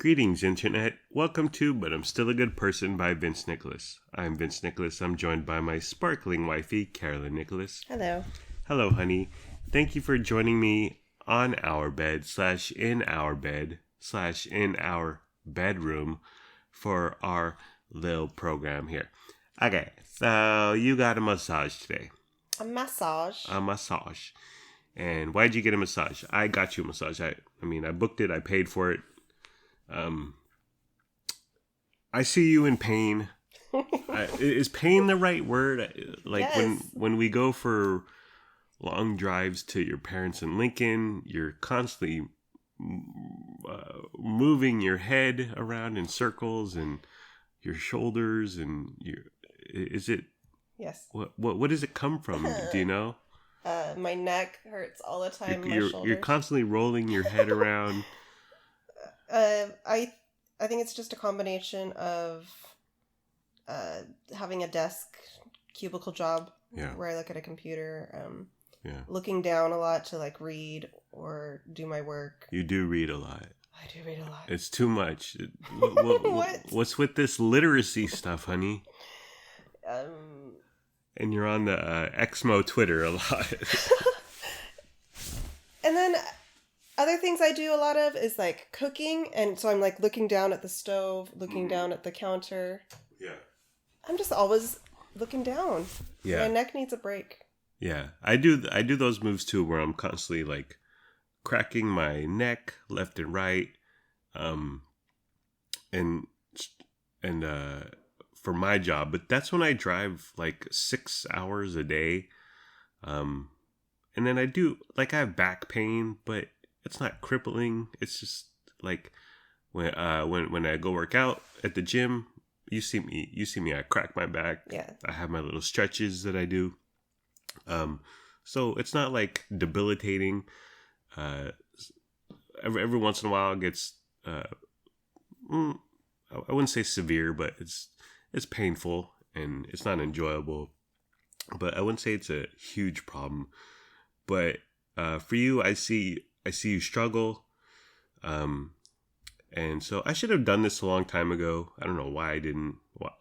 Greetings, Internet. Welcome to But I'm Still a Good Person by Vince Nicholas. I'm Vince Nicholas. I'm joined by my sparkling wifey, Carolyn Nicholas. Hello. Hello, honey. Thank you for joining me on our bed / in our bed / in our bedroom for our little program here. Okay, so you got a massage today. A massage. A massage. And why'd you get a massage? I got you a massage. I booked it. I paid for it. I see you in pain. Is pain the right word? Like yes. when we go for long drives to your parents in Lincoln, you're constantly moving your head around in circles and your shoulders and is it? Yes. What does it come from? Do you know? My neck hurts all the time. You're constantly rolling your head around. I think it's just a combination of having a desk cubicle job where I look at a computer, looking down a lot to like read or do my work. You do read a lot. I do read a lot. It's too much. What? What's with this literacy stuff, honey? And you're on the Exmo Twitter a lot. And then other things I do a lot of is like cooking. And so I'm like looking down at the stove, looking down at the counter. Yeah. I'm just always looking down. Yeah. My neck needs a break. Yeah. I do those moves too where I'm constantly like cracking my neck left and right. And for my job, but that's when I drive like 6 hours a day. And then I have back pain, but it's not crippling. It's just like when I go work out at the gym, you see me, I crack my back. Yeah. I have my little stretches that I do. So it's not like debilitating. Every once in a while it gets, I wouldn't say severe, but it's painful and it's not enjoyable, but I wouldn't say it's a huge problem. But for you, I see you struggle, and so I should have done this a long time ago. I don't know why I didn't. Well,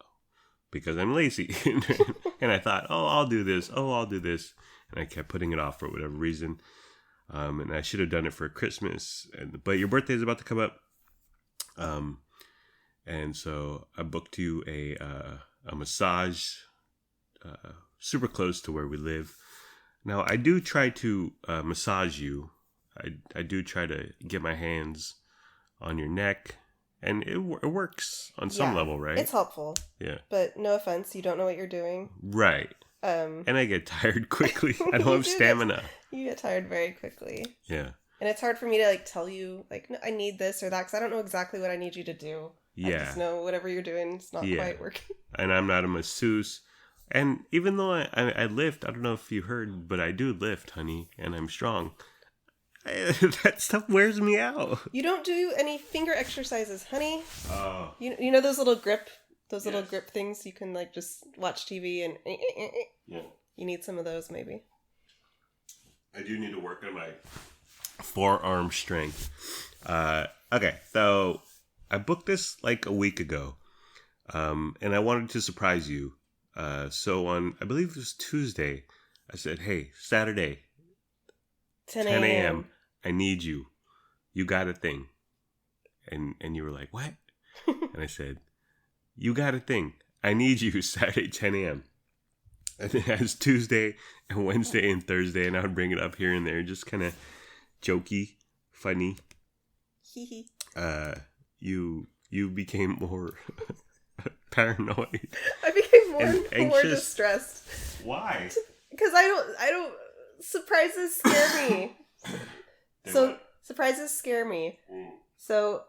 because I'm lazy, and I thought, I'll do this. And I kept putting it off for whatever reason. And I should have done it for Christmas. But your birthday is about to come up. And so I booked you a massage super close to where we live. Now, I do try to massage you. I do try to get my hands on your neck. And it works on some level, right? It's helpful. Yeah. But no offense, you don't know what you're doing. Right. And I get tired quickly. I don't have stamina. You get tired very quickly. Yeah. And it's hard for me to like tell you, like, no, I need this or that, because I don't know exactly what I need you to do. Yeah. I just know whatever you're doing, it's not quite working. And I'm not a masseuse. And even though I lift, I don't know if you heard, but I do lift, honey, and I'm strong. That stuff wears me out. You don't do any finger exercises, honey. Oh. You know those little grip things you can like just watch TV and yeah. You need some of those maybe. I do need to work on my forearm strength. Okay, so I booked this like a week ago, and I wanted to surprise you. So on, I believe it was Tuesday, I said, hey, Saturday, 10 a.m., I need you. You got a thing. And you were like, what? And I said, you got a thing. I need you Saturday, 10 a.m. And it has Tuesday and Wednesday and Thursday, and I would bring it up here and there, just kind of jokey, funny. You became more paranoid. I became more distressed. Why? Because I don't. Surprises scare me. Surprises scare me. So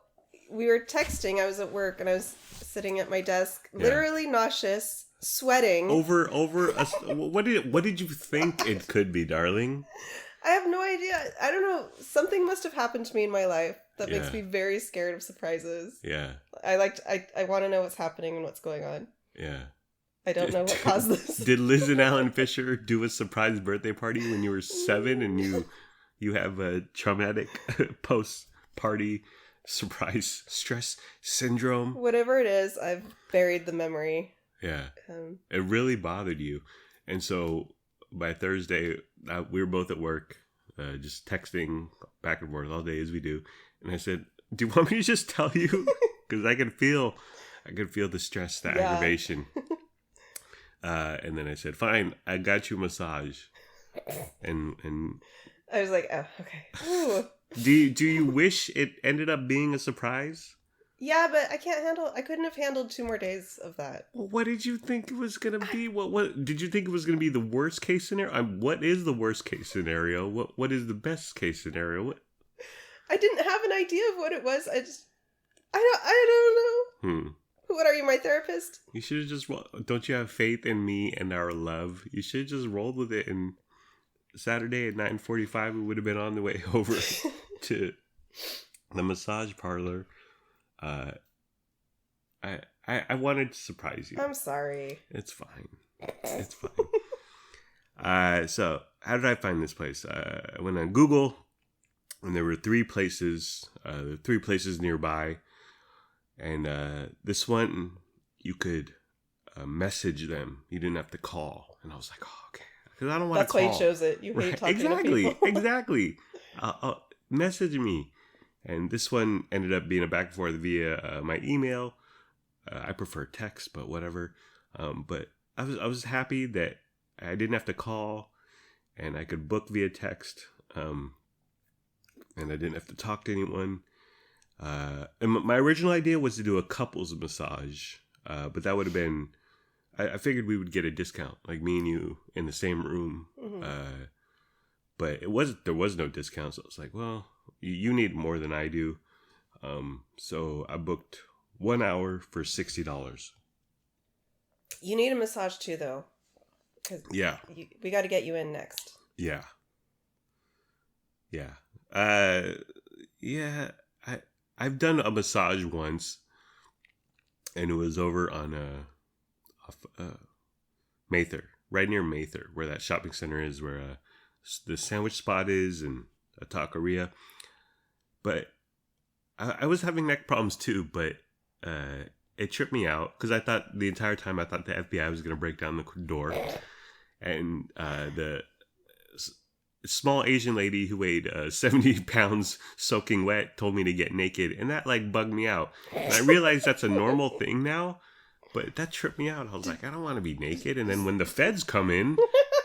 we were texting. I was at work and I was sitting at my desk, literally nauseous, sweating. Over what did you think it could be, darling? I have no idea. I don't know. Something must have happened to me in my life that makes me very scared of surprises. Yeah. I want to know what's happening and what's going on. Yeah. I don't know what caused this. Did Liz and Alan Fisher do a surprise birthday party when you were 7 and you have a traumatic post-party surprise stress syndrome. Whatever it is, I've buried the memory. Yeah. It really bothered you. And so by Thursday, we were both at work, just texting back and forth all day as we do. And I said, do you want me to just tell you? Because I could feel the stress, the aggravation. And then I said, fine, I got you a massage. And I was like, oh, okay. Ooh. Do you wish it ended up being a surprise? Yeah, but I couldn't have handled 2 more days of that. Well, what did you think it was going to be? What did you think it was going to be the worst case scenario? What is the worst case scenario? What is the best case scenario? I didn't have an idea of what it was. I don't know. What are you, my therapist? You should have just, don't you have faith in me and our love? You should have just rolled with it, and Saturday at 9:45 we would have been on the way over to the massage parlor. I wanted to surprise you. I'm sorry. It's fine. It's fine. So how did I find this place? I went on Google, and there were 3 places. 3 places nearby, and this one you could message them. You didn't have to call, and I was like, oh, okay, because I don't want to call. That's why you chose it. You hate talking to people. Exactly. Message me. And this one ended up being a back and forth via my email. I prefer text, but whatever. But I was happy that I didn't have to call, and I could book via text, and I didn't have to talk to anyone. And my original idea was to do a couples massage, but that would have been. I figured we would get a discount, like me and you in the same room. Mm-hmm. But there was no discount, so it's like, well, you need more than I do. So I booked 1 hour for $60. You need a massage too, though. Yeah. We got to get you in next. Yeah. I've done a massage once, and it was over on Mather, right near Mather, where that shopping center is, where the sandwich spot is, and a taqueria. But I was having neck problems too, but it tripped me out because I thought the entire time the FBI was going to break down the door, and the small Asian lady who weighed 70 pounds soaking wet told me to get naked, and that like bugged me out. And I realized that's a normal thing now, but that tripped me out. I was like, I don't want to be naked. And then when the feds come in,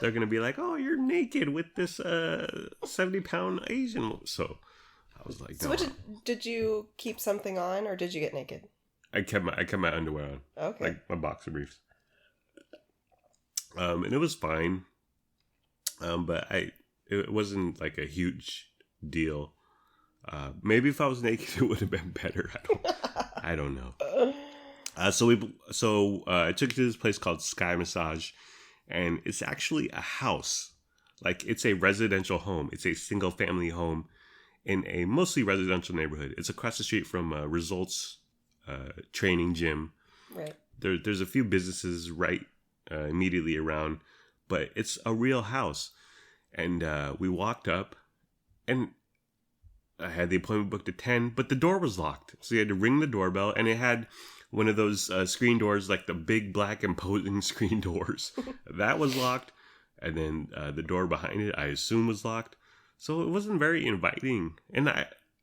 they're going to be like, oh, you're naked with this 70-pound Asian. So I was like, no. So did you keep something on, or did you get naked? I kept my underwear on. Okay. Like my boxer briefs. And it was fine. But it wasn't like a huge deal. Maybe if I was naked, it would have been better. I don't know. So I took you to this place called Sky Massage, and it's actually a house. Like, it's a residential home. It's a single family home in a mostly residential neighborhood. It's across the street from Results training gym. Right. There's a few businesses right immediately around, but it's a real house. And we walked up, and I had the appointment booked at 10, but the door was locked. So you had to ring the doorbell, and it had one of those screen doors, like the big black imposing screen doors. That was locked. And then the door behind it, I assume, was locked. So it wasn't very inviting. And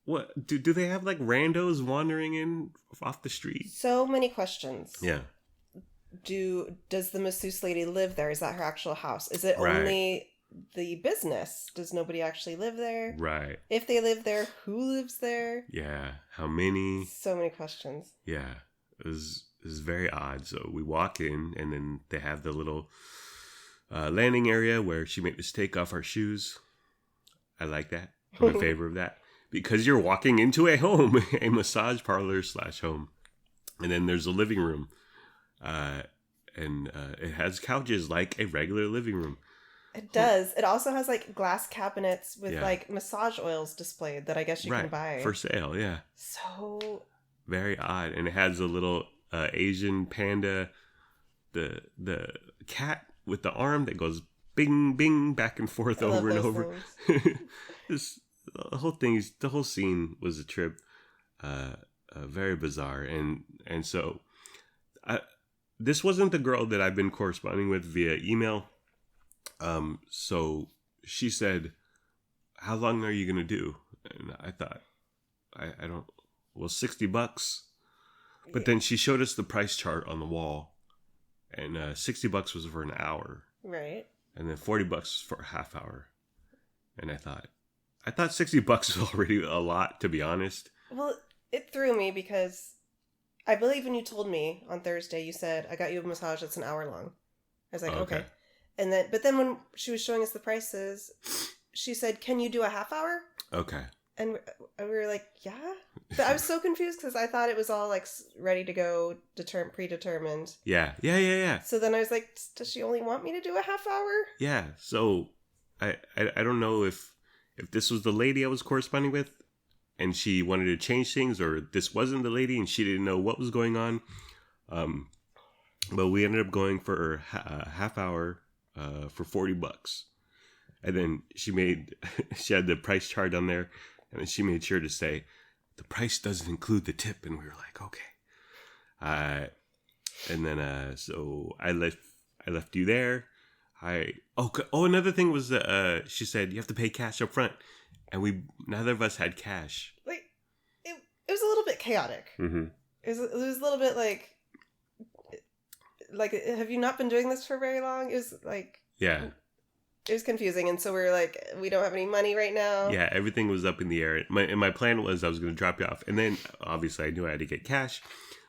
what do they have like randos wandering in off the street? So many questions. Yeah. Does the masseuse lady live there? Is that her actual house? Is it only the business? Does nobody actually live there? Right. If they live there, who lives there? Yeah. How many? So many questions. Yeah. It was very odd. So we walk in, and then they have the little landing area where she made us take off our shoes. I like that. I'm in favor of that. Because you're walking into a home, a massage parlor / home. And then there's a living room. And it has couches like a regular living room. It does. It also has like glass cabinets with like massage oils displayed that I guess you can buy. For sale, yeah. So very odd. And it has a little Asian panda, the cat with the arm that goes bing, bing, back and forth over and over. The whole scene was a trip. very bizarre. And so this wasn't the girl that I've been corresponding with via email. So she said, how long are you going to do? And I thought, I don't, well, $60. But then she showed us the price chart on the wall, and $60 was for an hour. Right. And then $40 for a half hour. And I thought $60 was already a lot, to be honest. Well, it threw me because I believe when you told me on Thursday, you said, I got you a massage that's an hour long. I was like, okay. And but then when she was showing us the prices, she said, can you do a half hour? Okay. And we were like, yeah. But I was so confused because I thought it was all like ready to go, predetermined. Yeah. So then I was like, does she only want me to do a half hour? Yeah. So I don't know if this was the lady I was corresponding with and she wanted to change things, or this wasn't the lady and she didn't know what was going on. But we ended up going for a half hour for $40. And then she had the price chart on there, and then she made sure to say, the price doesn't include the tip. And we were like, okay. And then, so I left you there. Another thing was, she said, you have to pay cash up front. And neither of us had cash. Like, it was a little bit chaotic. Mm-hmm. It was a little bit like, have you not been doing this for very long? It was like... Yeah. It was confusing, and so we were like, we don't have any money right now. Yeah, everything was up in the air. My plan was I was going to drop you off, and then obviously I knew I had to get cash,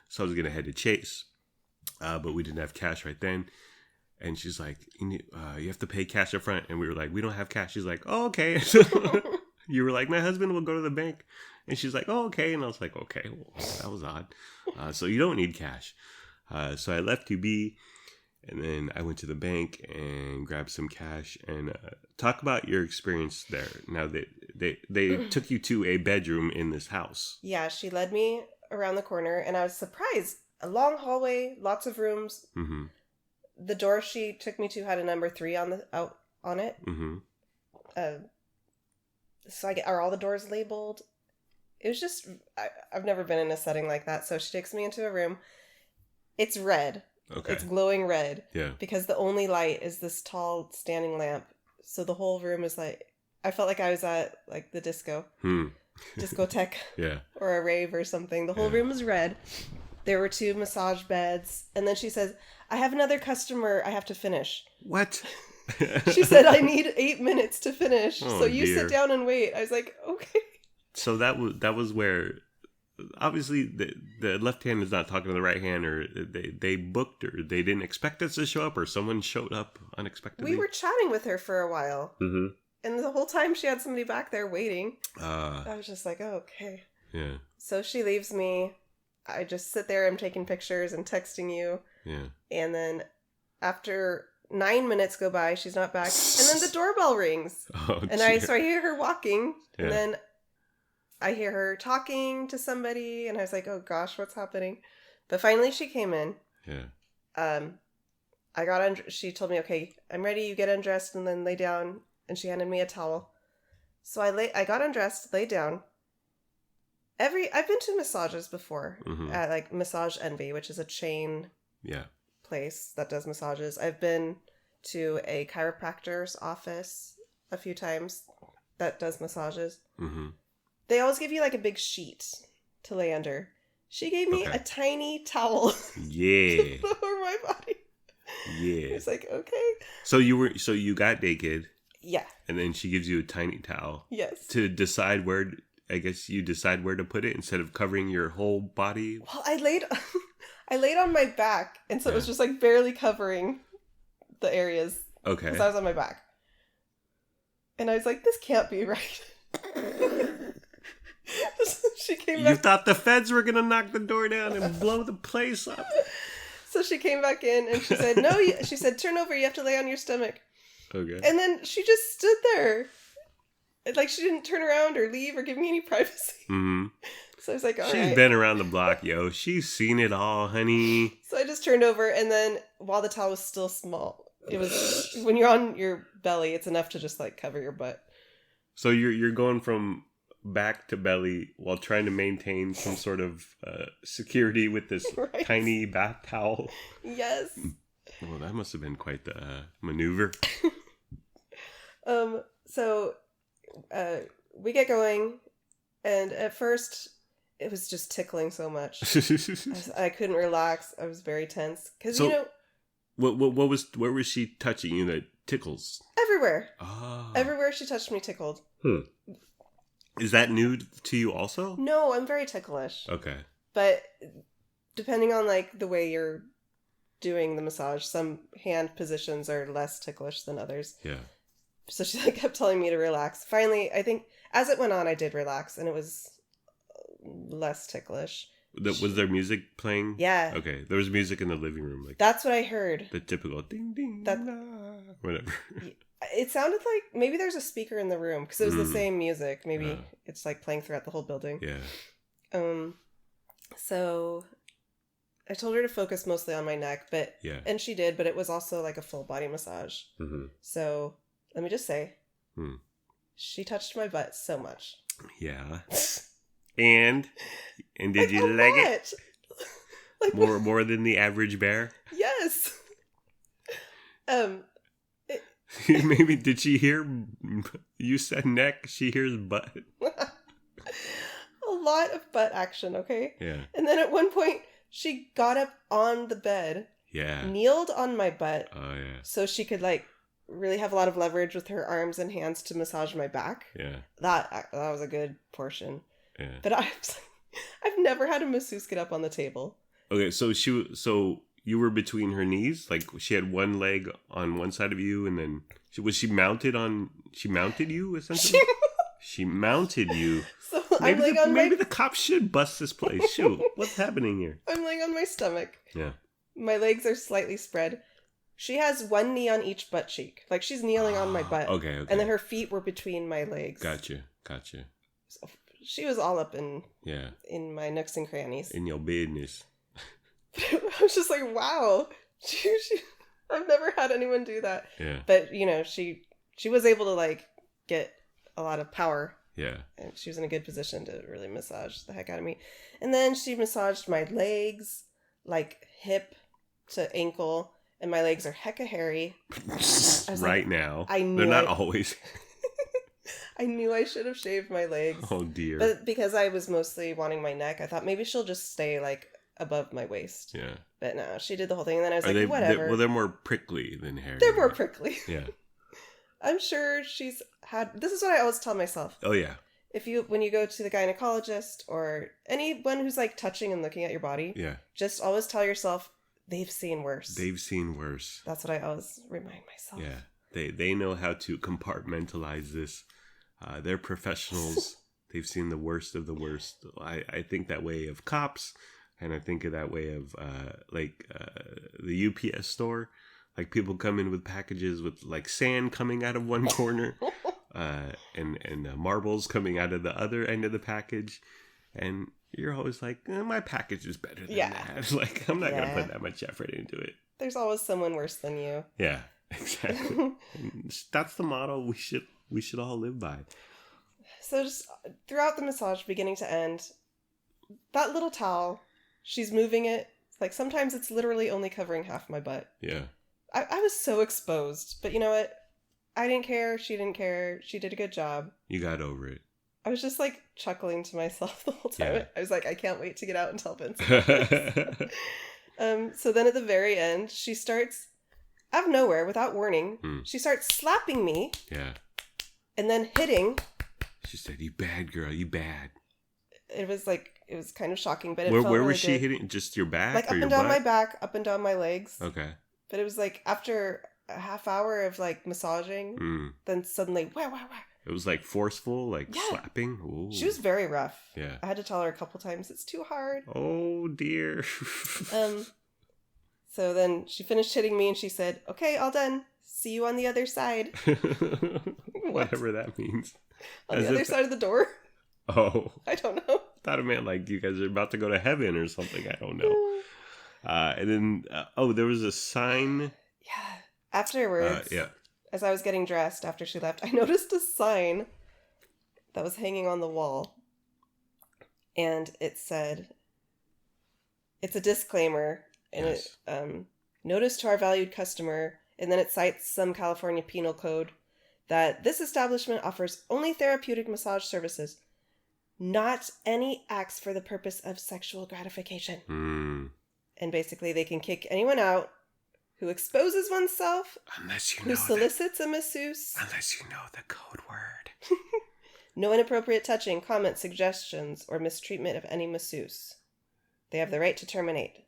so I was going to head to Chase, but we didn't have cash right then. And she's like, you have to pay cash up front, and we were like, we don't have cash. She's like, oh, okay. So you were like, my husband will go to the bank, and she's like, oh, okay. And I was like, okay, well, that was odd. So you don't need cash. So I left you be. And then I went to the bank and grabbed some cash. And talk about your experience there. Now they took you to a bedroom in this house. Yeah, she led me around the corner, and I was surprised. A long hallway, lots of rooms. Mm-hmm. The door she took me to had a number 3 on it. Mm-hmm. So are all the doors labeled? It was just I've never been in a setting like that. So she takes me into a room. It's red. Okay. It's glowing red. Yeah. Because the only light is this tall standing lamp. So the whole room is like, I felt like I was at like the discotheque. Yeah. Or a rave or something. The whole room was red. There were 2 massage beds. And then she says, I have another customer I have to finish. What? She said, I need 8 minutes to finish. Oh, so you sit down and wait. I was like, okay. So that was where... Obviously, the left hand is not talking to the right hand, or they booked, or they didn't expect us to show up, or someone showed up unexpectedly. We were chatting with her for a while. Mm-hmm. And the whole time she had somebody back there waiting. I was just like, oh, okay. Yeah. So she leaves me. I just sit there. I'm taking pictures and texting you. Yeah. And then after 9 minutes go by, she's not back. And then the doorbell rings. Oh, and I hear her walking. Yeah. And then I hear her talking to somebody, and I was like, oh gosh, what's happening? But finally she came in. Yeah. I got she told me, okay, I'm ready, you get undressed and then lay down, and she handed me a towel. So I got undressed, laid down. I've been to massages before, at like Massage Envy, which is a chain place that does massages. I've been to a chiropractor's office a few times that does massages. Mm-hmm. They always give you like a big sheet to lay under. She gave me a tiny towel to put over my body. Yeah. It's like, okay. So you got naked. Yeah. And then she gives you a tiny towel. Yes. To decide where, I guess you decide where to put it instead of covering your whole body. Well, I laid on my back, and so it was just like barely covering the areas. Okay. Because I was on my back. And I was like, this can't be right. She came back. You thought the feds were gonna knock the door down and blow the place up. So she came back in and she said, no, she said, turn over, you have to lay on your stomach. Okay. And then she just stood there. Like, she didn't turn around or leave or give me any privacy. Mm-hmm. So I was like, all right. She's been around the block, yo. She's seen it all, honey. So I just turned over, and then while the towel was still small, it was, when you're on your belly, it's enough to just like cover your butt. So you're going from back to belly while trying to maintain some sort of security with this Right. tiny bath towel. Yes. Well, that must have been quite the maneuver. So we get going, and at first it was just tickling so much. I couldn't relax. I was very tense because So- where was she touching you that tickles? everywhere, Oh. everywhere she touched me tickled. Is that new to you also? No, I'm very ticklish, Okay. but depending on like the way you're doing the massage, some hand positions are less ticklish than others. Yeah. So she like kept telling me to relax. Finally, I think as it went on, I did relax, and it was less ticklish. Was there music playing? Yeah. Okay. There was music in the living room, like That's what I heard. the typical ding ding That- whatever. It sounded like maybe there's a speaker in the room because it was the Mm. same music. Maybe Yeah. it's like playing throughout the whole building. Yeah. So I told her to focus mostly on my neck, Yeah. and she did, but it was also like a full body massage. Mm-hmm. So let me just say, Hmm. she touched my butt so much. Yeah. And did Like, you a like it lot. Like more than the average bear? Yes. Maybe did she hear you said neck? She hears butt. A lot of butt action, okay? Yeah. And then at one point, she got up on the bed, Yeah. kneeled on my butt, Oh yeah. so she could like really have a lot of leverage with her arms and hands to massage my back. Yeah. That was a good portion. Yeah. But I've never had a masseuse get up on the table. Okay, so you were between her knees, like she had one leg on one side of you, and then she mounted you essentially. She mounted you. So I'm laying on maybe the cops should bust this place. Shoot, what's happening here? I'm laying on my stomach. Yeah. My legs are slightly spread. She has one knee on each butt cheek. Like she's kneeling on my butt. Okay. And then her feet were between my legs. Gotcha. So she was all up in my nooks and crannies. In your business. I was just like, wow. I've never had anyone do that. Yeah. But, she was able to, like, get a lot of power. Yeah. And she was in a good position to really massage the heck out of me. And then she massaged my legs, like, hip to ankle. And my legs are hecka hairy. Right now. I knew They're not it. always. I knew I should have shaved my legs. Oh, dear. But because I was mostly wanting my neck, I thought maybe she'll just stay, like, above my waist. Yeah. But no, she did the whole thing. And then I was Are like, they, whatever. they're more prickly than hairy. They're more prickly. Yeah. I'm sure she's had. This is what I always tell myself. Oh, yeah. When you go to the gynecologist or anyone who's like touching and looking at your body, Yeah. just always tell yourself they've seen worse. They've seen worse. That's what I always remind myself. Yeah. They know how to compartmentalize this. They're professionals. They've seen the worst of the worst. I think that way of cops, and I think of that way of the UPS store. Like people come in with packages with like sand coming out of one corner, and marbles coming out of the other end of the package, and you're always like, my package is better than that. Like I'm not gonna put that much effort into it. There's always someone worse than you. Yeah, exactly. And that's the motto we should all live by. So just throughout the massage, beginning to end, that little towel, she's moving it. Like sometimes it's literally only covering half my butt. Yeah. I was so exposed, but you know what? I didn't care. She didn't care. She did a good job. You got over it. I was just like chuckling to myself the whole time. Yeah. I was like, I can't wait to get out and tell Vince. So then at the very end, she starts, out of nowhere, without warning, she starts slapping me. Yeah. And then hitting. She said, "You bad girl, you bad." It was kind of shocking, but it Where felt was really she good. hitting? Just your back, Like or up your and down my butt? back, up and down my legs. Okay. But it was like after a half hour of like massaging, then suddenly, wah, wah, wah. It was like forceful, like Yeah. slapping. Ooh. She was very rough. Yeah. I had to tell her a couple times, it's too hard. Oh dear. So then she finished hitting me and she said, okay, all done. See you on the other side. Whatever that means. On As the other if- side of the door? Oh, I don't know. thought it meant like you guys are about to go to heaven or something. I don't know. And then, there was a sign. Yeah. Afterwards, Yeah. as I was getting dressed after she left, I noticed a sign that was hanging on the wall. And it said, it's a disclaimer, and Yes. it, notice to our valued customer, and then it cites some California penal code that this establishment offers only therapeutic massage services, not any acts for the purpose of sexual gratification. Mm. And basically they can kick anyone out who exposes oneself, Unless you who know solicits a masseuse. Unless you know the code word. No inappropriate touching, comments, suggestions, or mistreatment of any masseuse. They have the right to terminate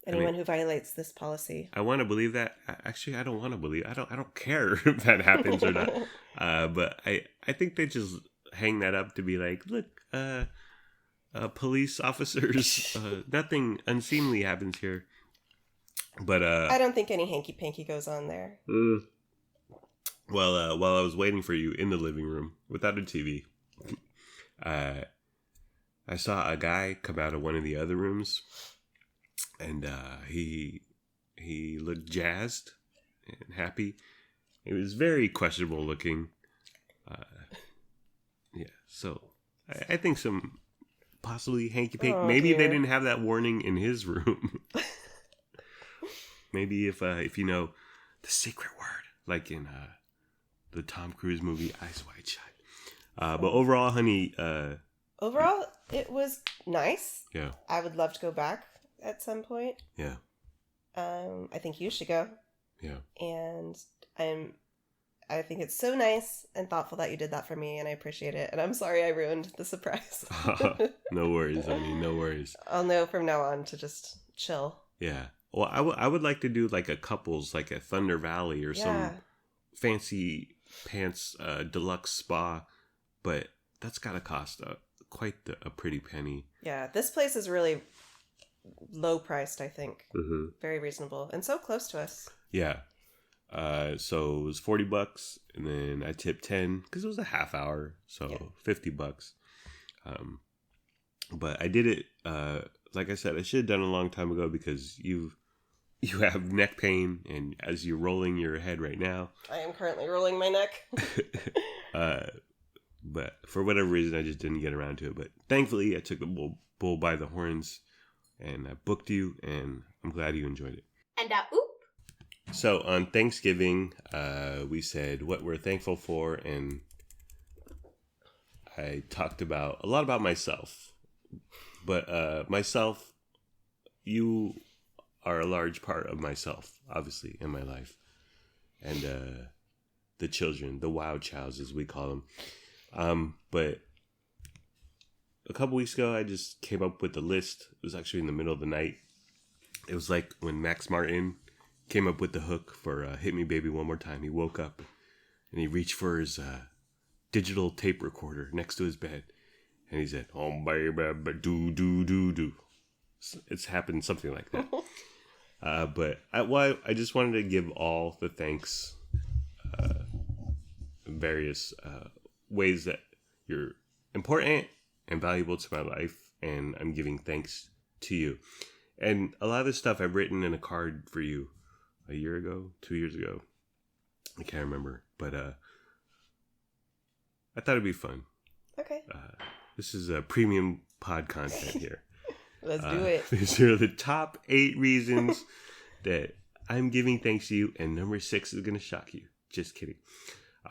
anyone who violates this policy. I want to believe that. Actually, I don't want to believe. I don't care if that happens or not. But I think they just hang that up to be like, look, police officers, nothing unseemly happens here. But I don't think any hanky panky goes on there. Well, while I was waiting for you in the living room without a TV, I saw a guy come out of one of the other rooms, and he looked jazzed and happy. It was very questionable looking. Yeah, so I think some possibly hanky panky. Maybe dear. they didn't have that warning in his room. Maybe if you know the secret word, like in the Tom Cruise movie Eyes Wide Shut. But overall, honey. Overall, it was nice. Yeah. I would love to go back at some point. Yeah. I think you should go. Yeah. And I think it's so nice and thoughtful that you did that for me, and I appreciate it. And I'm sorry I ruined the surprise. No worries, honey. No worries. I'll know from now on to just chill. Yeah. Well, I would like to do like a couples, like a Thunder Valley or some fancy pants deluxe spa, but that's got to cost quite a pretty penny. Yeah, this place is really low priced, I think. Mm-hmm. Very reasonable and so close to us. Yeah. So it was $40, and then I tipped 10 because it was a half hour, so $50. But I did it. Like I said, I should have done it a long time ago because you have neck pain, and as you're rolling your head right now, I am currently rolling my neck. But for whatever reason, I just didn't get around to it. But thankfully, I took the bull by the horns, and I booked you, and I'm glad you enjoyed it. And oop. So on Thanksgiving, we said what we're thankful for, and I talked a lot about myself. But myself, you are a large part of myself, obviously, in my life. And the children, the wild childs, as we call them. But a couple weeks ago, I just came up with a list. It was actually in the middle of the night. It was like when Max Martin came up with the hook for Hit Me Baby One More Time. He woke up and he reached for his digital tape recorder next to his bed. And he said, "Oh, baby, do, do, do, do." It's happened something like that. But I just wanted to give all the thanks, various ways that you're important and valuable to my life. And I'm giving thanks to you. And a lot of this stuff I've written in a card for you a year ago, 2 years ago. I can't remember. But I thought it'd be fun. Okay. This is a premium pod content here. Let's do it. These are the top 8 reasons that I'm giving thanks to you. And number 6 is going to shock you. Just kidding.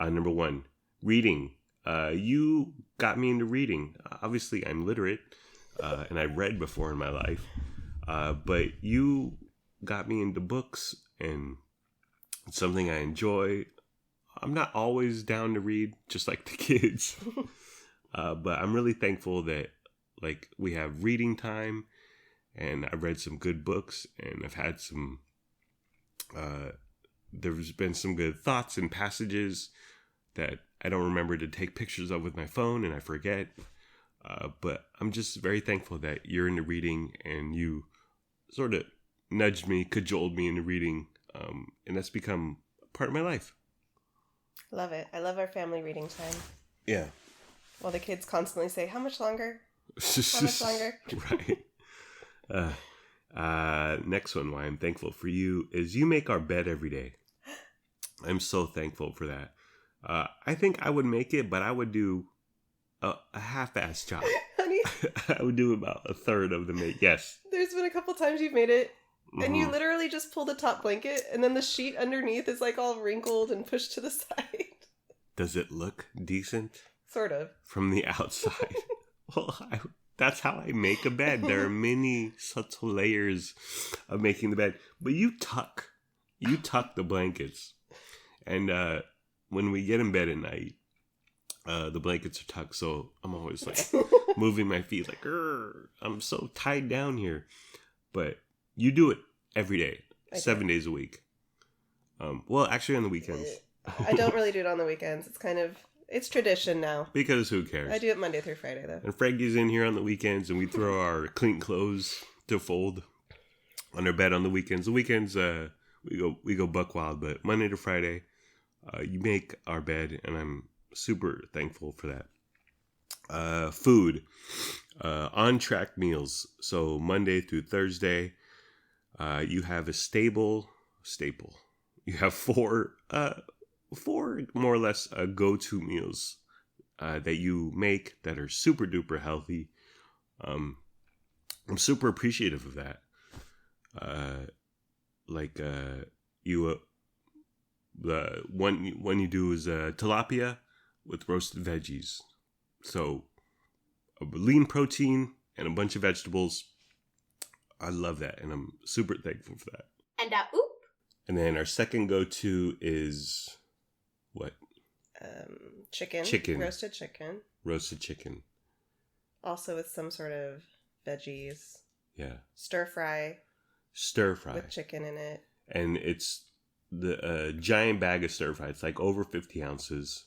Number 1, reading. You got me into reading. Obviously, I'm literate. And I've read before in my life. But you got me into books. And it's something I enjoy. I'm not always down to read, just like the kids. But I'm really thankful that like we have reading time, and I've read some good books, and I've had some there's been some good thoughts and passages that I don't remember to take pictures of with my phone, and I forget. But I'm just very thankful that you're into reading, and you sort of nudged me, cajoled me into reading, and that's become part of my life. Love it. I love our family reading time. Yeah. While the kids constantly say, "How much longer? How much longer?" Right. Next one, why I'm thankful for you, is you make our bed every day. I'm so thankful for that. I think I would make it, but I would do a half-assed job. Honey, I would do about a third of the make. Yes. there's been a couple times you've made it, and you Mhm. literally just pull the top blanket, and then the sheet underneath is like all wrinkled and pushed to the side. Does it look decent Sort of. from the outside? Well, that's how I make a bed. There are many subtle layers of making the bed, but you tuck the blankets, and when we get in bed at night, the blankets are tucked, so I'm always like moving my feet, like, "Grr, I'm so tied down here." But you do it every day, I 7 days a week. Well, actually on the weekends. I don't really do it on the weekends. It's tradition now. Because who cares? I do it Monday through Friday, though. And Frankie's in here on the weekends, and we throw our clean clothes to fold on our bed on the weekends. The weekends, we go buck wild, but Monday to Friday, you make our bed, and I'm super thankful for that. Food, on track meals. So Monday through Thursday, you have a staple. You have four more or less go-to meals that you make that are super duper healthy. I'm super appreciative of that. The one you do is tilapia with roasted veggies. So a lean protein and a bunch of vegetables. I love that, and I'm super thankful for that. And oop. And then our second go-to is what? Chicken. Roasted chicken. Roasted chicken. Also with some sort of veggies. Yeah. Stir fry. With chicken in it. And it's the giant bag of stir fry. It's like over 50 ounces.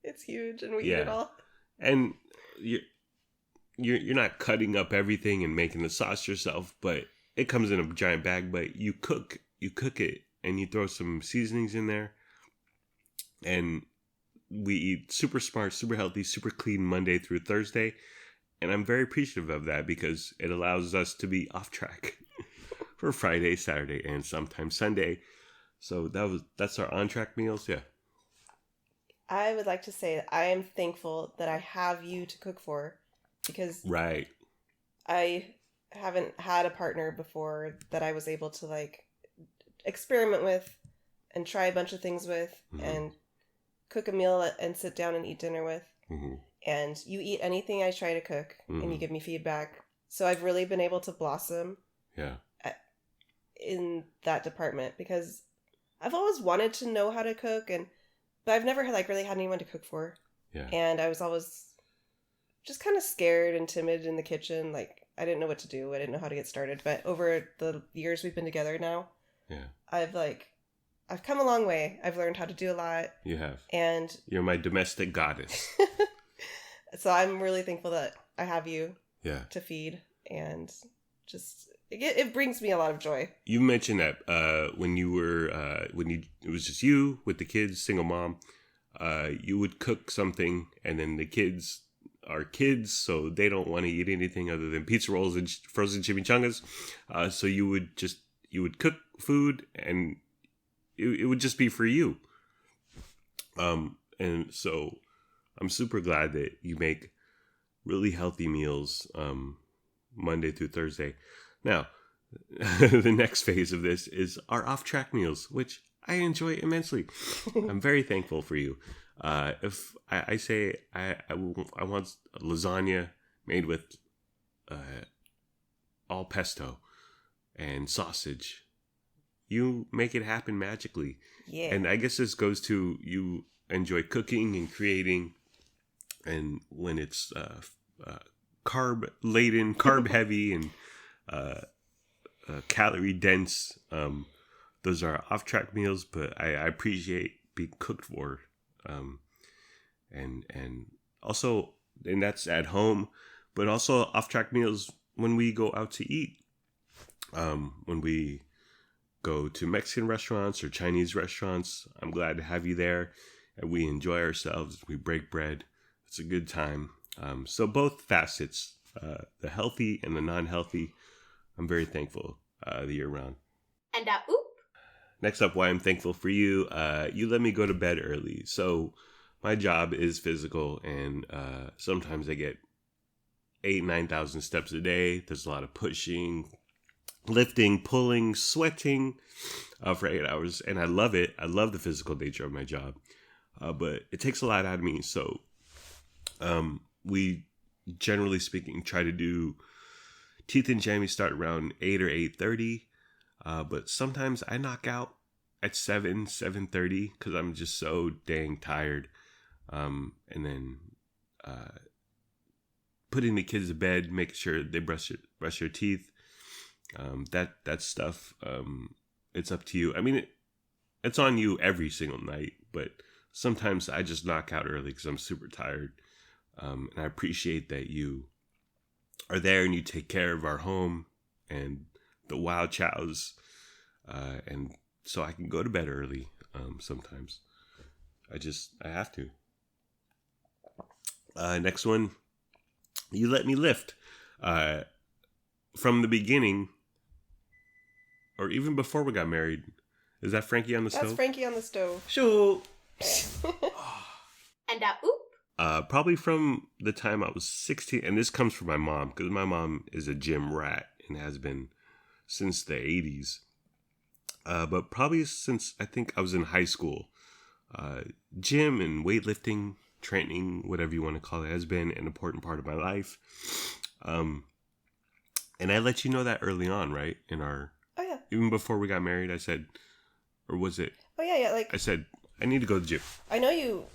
It's huge, and we eat it all. And you're not cutting up everything and making the sauce yourself, but it comes in a giant bag. But you cook it, and you throw some seasonings in there. And we eat super smart, super healthy, super clean Monday through Thursday. And I'm very appreciative of that because it allows us to be off track for Friday, Saturday, and sometimes Sunday. So that's our on-track meals, yeah. I would like to say that I am thankful that I have you to cook for, because right. I haven't had a partner before that I was able to like experiment with and try a bunch of things with, mm-hmm. and cook a meal and sit down and eat dinner with. Mm-hmm. And you eat anything I try to cook, mm-hmm. and you give me feedback. So I've really been able to blossom in that department, because I've always wanted to know how to cook, but I've never really had anyone to cook for. Yeah. And I was always just kind of scared and timid in the kitchen. Like, I didn't know what to do. I didn't know how to get started. But over the years we've been together now, I've come a long way. I've learned how to do a lot. You have. And you're my domestic goddess. So I'm really thankful that I have you to feed, and just it brings me a lot of joy. You mentioned that when it was just you with the kids, single mom, you would cook something, and then the kids are kids, so they don't want to eat anything other than pizza rolls and frozen chimichangas. So you would cook food, and it would just be for you. And so I'm super glad that you make really healthy meals Monday through Thursday. Now, the next phase of this is our off-track meals, which I enjoy immensely. I'm very thankful for you. If I say I want lasagna made with all pesto and sausage, you make it happen magically. Yeah. And I guess this goes to you enjoy cooking and creating, and when it's carb laden, carb heavy, and calorie dense, those are off-track meals, but I appreciate being cooked for. And also, and that's at home, but also off-track meals when we go out to eat. When we go to Mexican restaurants or Chinese restaurants, I'm glad to have you there, and we enjoy ourselves. We break bread. It's a good time. So both facets, the healthy and the non-healthy, I'm very thankful the year round. And oop. Next up, why I'm thankful for you. You let me go to bed early. So my job is physical, and sometimes I get 8,000-9,000 steps a day. There's a lot of pushing, lifting, pulling, sweating for 8 hours, and I love it. I love the physical nature of my job, but it takes a lot out of me. So we, generally speaking, try to do teeth and jammies start around 8 or 8:30, but sometimes I knock out at 7:30 because I'm just so dang tired. And then putting the kids to bed, making sure they brush your teeth. That stuff. It's up to you. I mean, it's on you every single night, but sometimes I just knock out early because I'm super tired. And I appreciate that you are there and you take care of our home and the wild chows, and so I can go to bed early. Sometimes I have to. Next one, you let me lift. From the beginning, or even before we got married. Is that Frankie on the stove? That's Frankie on the stove. Shoot. And oop. Probably from the time I was 16, and this comes from my mom, because my mom is a gym rat and has been since the 80s. But probably since I think I was in high school, gym and weightlifting, training, whatever you want to call it, has been an important part of my life. And I let you know that early on, right? Oh yeah. Even before we got married, I said, or was it? Oh yeah. Like I said, I need to go to the gym. I know you.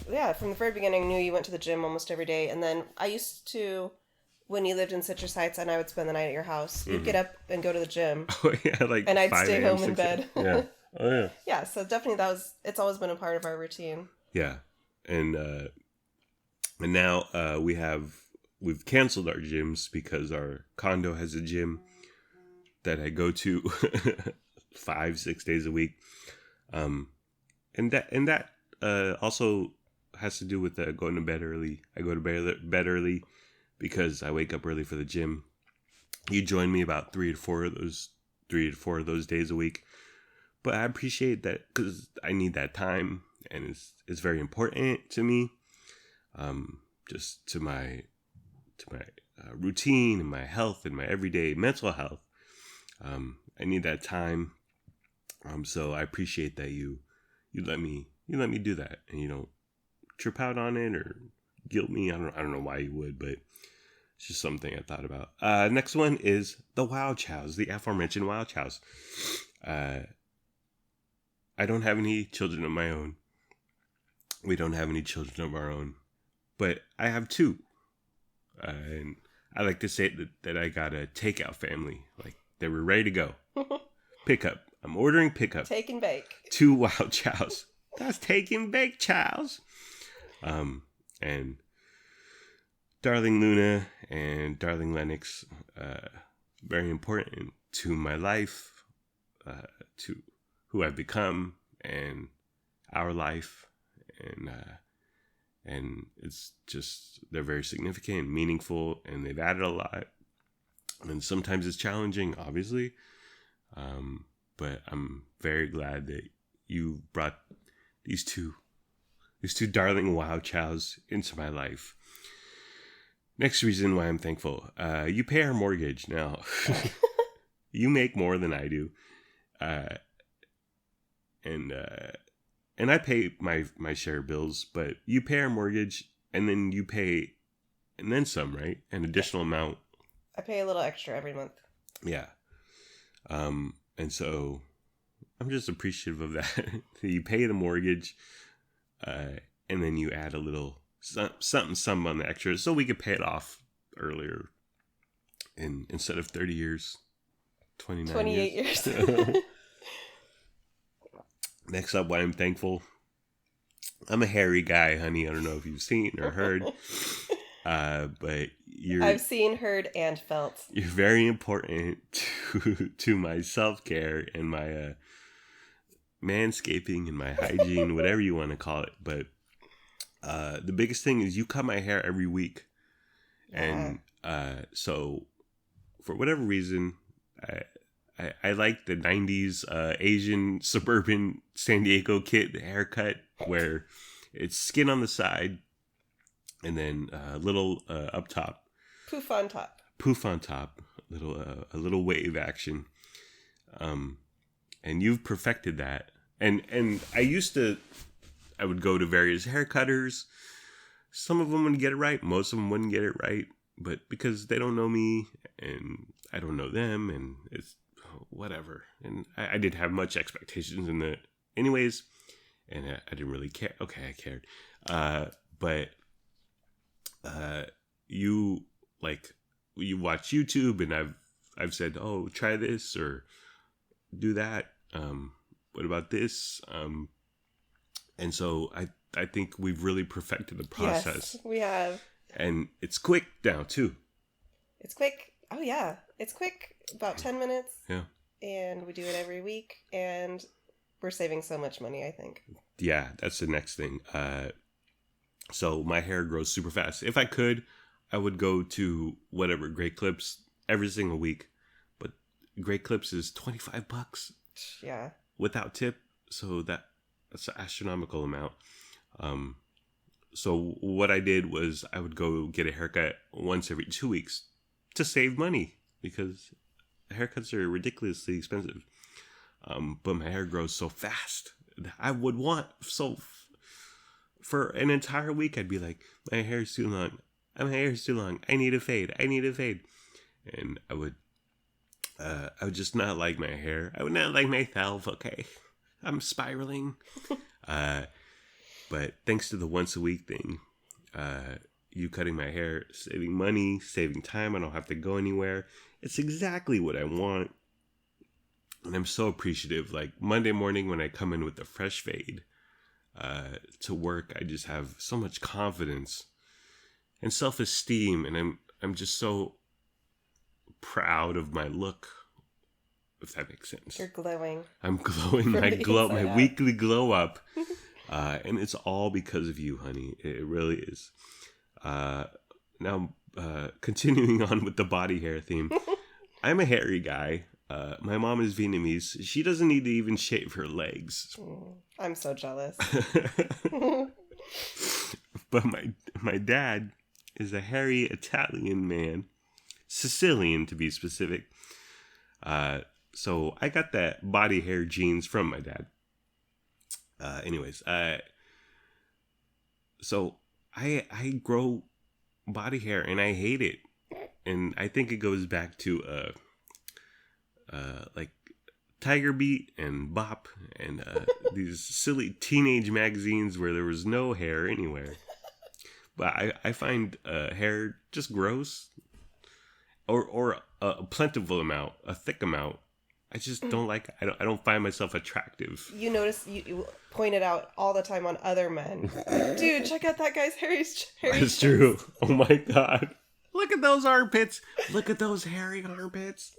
Yeah, from the very beginning, I knew you went to the gym almost every day, and then I used to. When you lived in Citrus Heights and I would spend the night at your house, you'd get up and go to the gym. Oh yeah, like and I'd 5 stay a.m., home in 6 a.m. bed. Yeah. Oh yeah. Yeah, so definitely it's always been a part of our routine. Yeah. And now we've canceled our gyms because our condo has a gym that I go to 5-6 days a week. And that also has to do with going to bed early. I go to bed early because I wake up early for the gym. You join me about 3 to 4 of those days a week. But I appreciate that because I need that time, and it's very important to me. Just to my routine and my health and my everyday mental health. I need that time. So I appreciate that you let me do that, and you don't trip out on it or guilt me. I don't know why you would, but it's just something I thought about. Next one is the Wild Chows, the aforementioned Wild Chows. I don't have any children of my own. We don't have any children of our own, but I have 2. And I like to say that I got a takeout family. Like, they were ready to go. Pickup. I'm ordering pickup. Take and bake. 2 Wild Chows. That's take and bake chows. And Darling Luna and Darling Lennox, very important to my life, to who I've become and our life. And it's just, they're very significant and meaningful, and they've added a lot. And sometimes it's challenging, obviously. But I'm very glad that you brought these two darling Wild Chows into my life. Next reason why I'm thankful. You pay our mortgage now. You make more than I do. And I pay my share of bills, but you pay our mortgage, and then you pay, and then some, right? An additional amount. I pay a little extra every month. Yeah. And so I'm just appreciative of that. You pay the mortgage, and then you add a little something on the extra, so we could pay it off earlier. Instead of 30 years, 28 years. Next up, why I'm thankful. I'm a hairy guy, honey. I don't know if you've seen or heard, but I've seen, heard, and felt. You're very important to my self-care and my manscaping and my hygiene, whatever you want to call it. But the biggest thing is you cut my hair every week. And so for whatever reason, I like the 90s Asian suburban San Diego kid haircut where It's skin on the side, and then a little up top, Poof on top. poof on top, a little wave action. And you've perfected that. And I would go to various hair cutters. Some of them would get it right. Most of them wouldn't get it right. But because they don't know me and I don't know them, and it's whatever. And I didn't have much expectations in the anyways. And I didn't really care. Okay, I cared. But you watch YouTube, and I've said, oh, try this or do that. What about this? And so I think we've really perfected the process. Yes, we have. And it's quick now too. It's quick. Oh yeah, it's quick. About 10 minutes. Yeah. And we do it every week, and we're saving so much money, I think. Yeah, that's the next thing. So my hair grows super fast. If I could, I would go to whatever, Great Clips every single week. But Great Clips is $25 Yeah. without tip. So that's an astronomical amount. So what I did was I would go get a haircut once every 2 weeks to save money, because haircuts are ridiculously expensive. But my hair grows so fast that I would want for an entire week. I'd be like, my hair is too long. My hair is too long. I need a fade. And I would just not like my hair. I would not like myself. Okay, I'm spiraling. But thanks to the once a week thing, you cutting my hair, saving money, saving time. I don't have to go anywhere. It's exactly what I want. And I'm so appreciative. Like Monday morning when I come in with a fresh fade to work, I just have so much confidence and self-esteem. And I'm just so proud of my look, if that makes sense. You're glowing. I'm glowing. My weekly glow up. And it's all because of you, honey. It really is. Now, continuing on with the body hair theme. I'm a hairy guy. My mom is Vietnamese. She doesn't need to even shave her legs. I'm so jealous. But my dad is a hairy Italian man. Sicilian, to be specific. So I got that body hair genes from my dad. So I grow body hair and I hate it, and I think it goes back to like Tiger Beat and Bop and these silly teenage magazines where there was no hair anywhere. But I find hair just gross, or a plentiful amount, a thick amount. I just don't like. I don't find myself attractive. You notice you point it out all the time on other men. Dude, check out that guy's hairy. That's true. Oh my god! Look at those armpits. Look at those hairy armpits.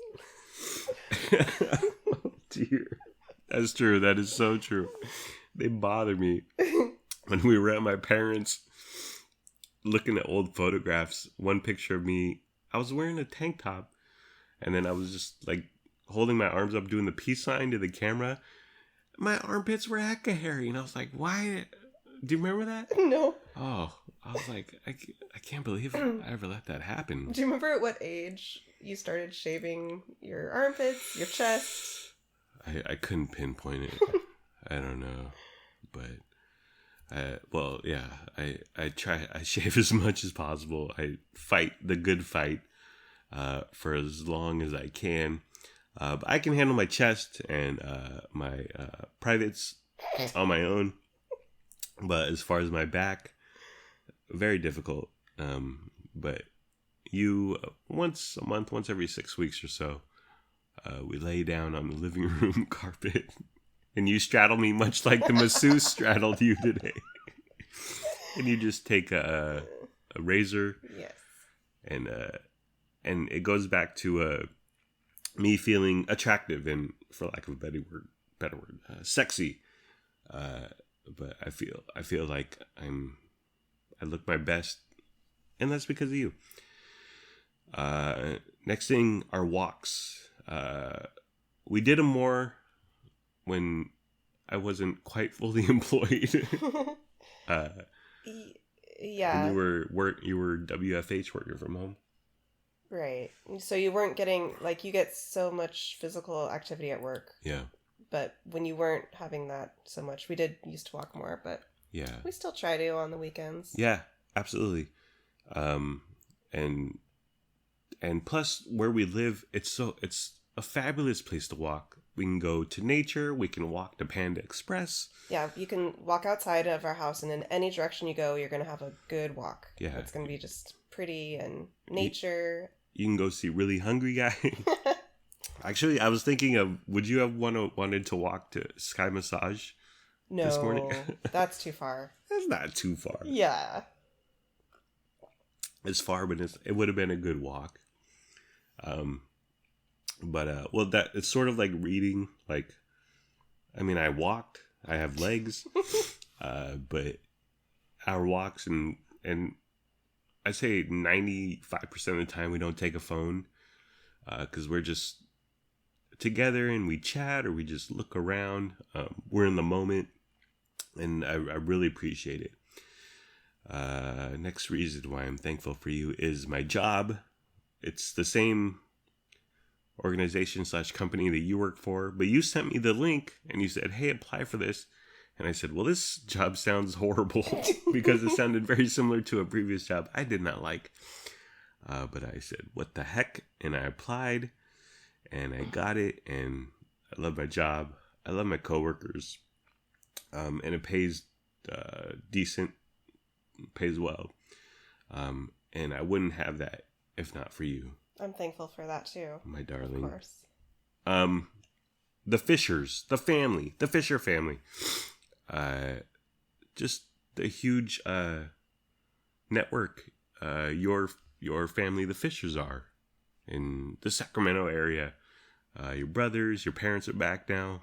Oh dear. That's true. That is so true. They bother me. When we were at my parents' looking at old photographs, one picture of me, I was wearing a tank top, and then I was just like holding my arms up doing the peace sign to the camera. My armpits were hecka hairy, and I was like, why? Do you remember that? No. Oh, I was like, I can't believe I ever let that happen. Do you remember at what age you started shaving your armpits, your chest? I couldn't pinpoint it. I don't know. But, well, yeah, I shave as much as possible. I fight the good fight for as long as I can. But I can handle my chest and my privates on my own. But as far as my back, very difficult. But you, once a month, once every 6 weeks or so, we lay down on the living room carpet. And you straddle me much like the masseuse straddled you today. And you just take a razor. Yes. And it goes back to me feeling attractive and, for lack of a better word, sexy. But I feel like I look my best, and that's because of you. Next thing, our walks. We did them more when I wasn't quite fully employed. Uh, Yeah. when you were WFH, working from home. Right. So you weren't getting, like, you get so much physical activity at work. Yeah. But when you weren't having that so much, we did used to walk more, but Yeah. we still try to on the weekends. Yeah, absolutely. Um, and plus where we live, it's a fabulous place to walk. We can go to nature. We can walk to Panda Express. Yeah, you can walk outside of our house, and in any direction you go, you're going to have a good walk. Yeah. It's going to be just pretty and nature. You can go see Really Hungry Guy. Actually, I was thinking of, would you have wanted to walk to Sky Massage this morning? No, that's too far. That's not too far. Yeah. It's far, but it would have been a good walk. Well, that it's sort of like reading. Like, I mean, I walked. I have legs, but our walks and I say 95% of the time we don't take a phone because we're just together and we chat or we just look around. We're in the moment, and I really appreciate it. Next reason why I'm thankful for you is my job. It's the same organization / company that you work for, but you sent me the link and you said, hey, apply for this. And I said, well, this job sounds horrible because it sounded very similar to a previous job I did not like. But I said, what the heck? And I applied and I got it, and I love my job. I love my coworkers. And it pays decent, pays well. And I wouldn't have that if not for you. I'm thankful for that too. My darling. Of course. The Fishers, the Fisher family. Just the huge network your family, the Fishers, are in the Sacramento area. Your brothers, your parents are back now.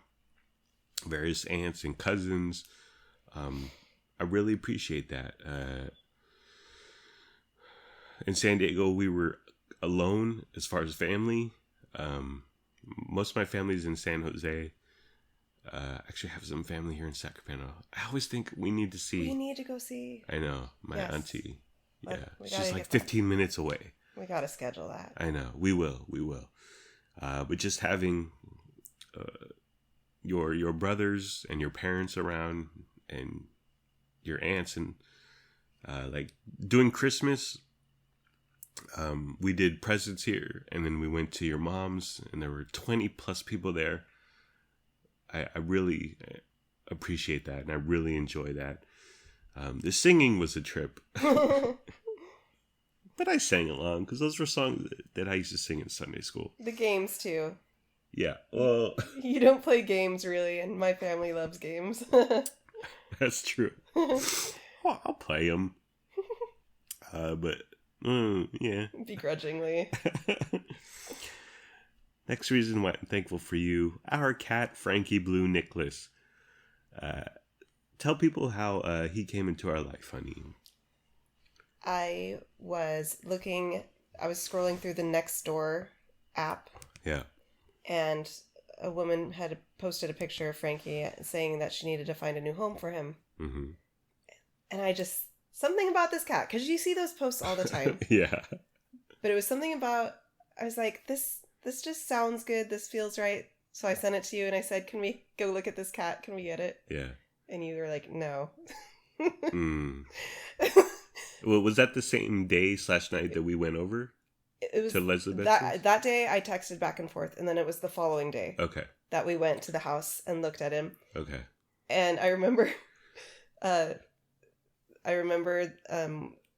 Various aunts and cousins. I really appreciate that. In San Diego, we were alone as far as family. Most of my family's in San Jose. Actually have some family here in Sacramento. I always think we need to see. We need to go see. I know, my auntie. Yeah, she's like 15 minutes away. We gotta schedule that. I know, we will. But just having your brothers and your parents around, and your aunts, and like doing Christmas. We did presents here, and then we went to your mom's, and there were 20 plus people there. I really appreciate that, and I really enjoy that. The singing was a trip. But I sang along, because those were songs that I used to sing in Sunday school. The games, too. Yeah, well... You don't play games, really, and my family loves games. That's true. Well, I'll play them. But... yeah. Begrudgingly. Next reason why I'm thankful for you, our cat, Frankie Blue Nicholas. Tell people how he came into our life, honey. I was scrolling through the Nextdoor app. Yeah. And a woman had posted a picture of Frankie saying that she needed to find a new home for him. Mm-hmm. And I just... Something about this cat, because you see those posts all the time. Yeah. But it was something about, I was like, this just sounds good. This feels right. So I sent it to you and I said, can we go look at this cat? Can we get it? Yeah. And you were like, no. Well, was that the same day / night that we went over? It was to Leslie that day I texted back and forth, and then it was the following day. Okay. That we went to the house and looked at him. Okay. And I remember there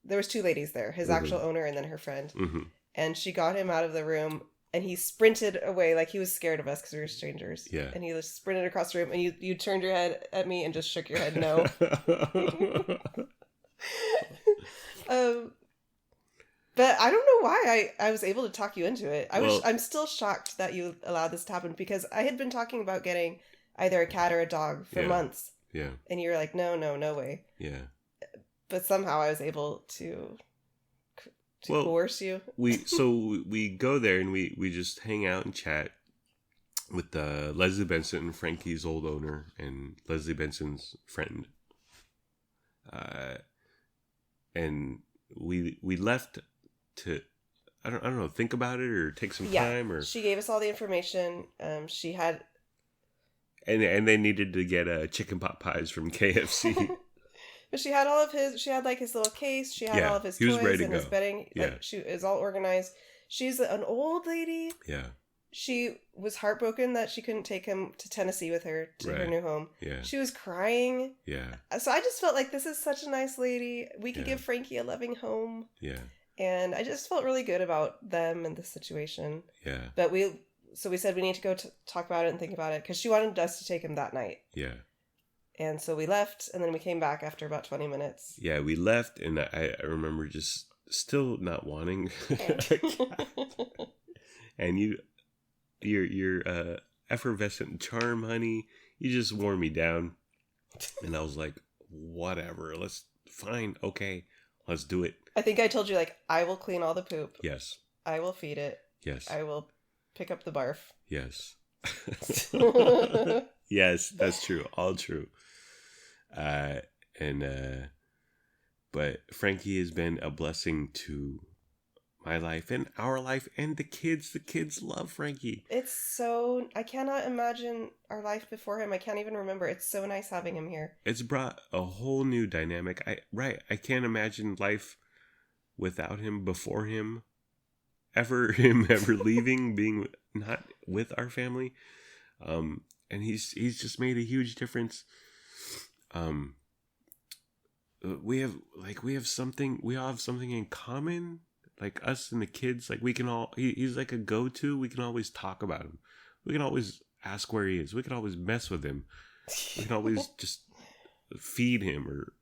was two ladies there, his actual owner and then her friend. Mm-hmm. And she got him out of the room, and he sprinted away like he was scared of us because we were strangers. Yeah. And he just sprinted across the room, and you turned your head at me and just shook your head no. But I don't know why I was able to talk you into it. I'm still shocked that you allowed this to happen, because I had been talking about getting either a cat or a dog for months. Yeah. And you were like, no way. Yeah. But somehow I was able to coerce you. we go there and we just hang out and chat with Leslie Benson, Frankie's old owner, and Leslie Benson's friend. and we left to I don't know, think about it or take some time, or she gave us all the information. She had and they needed to get chicken pot pies from KFC. But she had all of his. She had like his little case. She had all of his toys and his bedding. Like she is all organized. She's an old lady. Yeah. She was heartbroken that she couldn't take him to Tennessee with her to her new home. Yeah. She was crying. Yeah. So I just felt like this is such a nice lady. We could give Frankie a loving home. Yeah. And I just felt really good about them and the situation. Yeah. But we said we need to go talk about it and think about it because she wanted us to take him that night. Yeah. And so we left, and then we came back after about 20 minutes. Yeah, we left, and I remember just still not wanting a cat. And your effervescent charm, honey, you just wore me down. And I was like, whatever, fine, okay, let's do it. I think I told you, like, I will clean all the poop. Yes. I will feed it. Yes. I will pick up the barf. Yes. Yes, that's true. All true. But Frankie has been a blessing to my life and our life and the kids. The kids love Frankie. I cannot imagine our life before him. I can't even remember. It's so nice having him here. It's brought a whole new dynamic. I can't imagine life without him, before him, ever leaving, being not with our family. And he's just made a huge difference. We all have something in common, like us and the kids. Like he's like a go-to. We can always talk about him. We can always ask where he is. We can always mess with him. We can always just feed him, or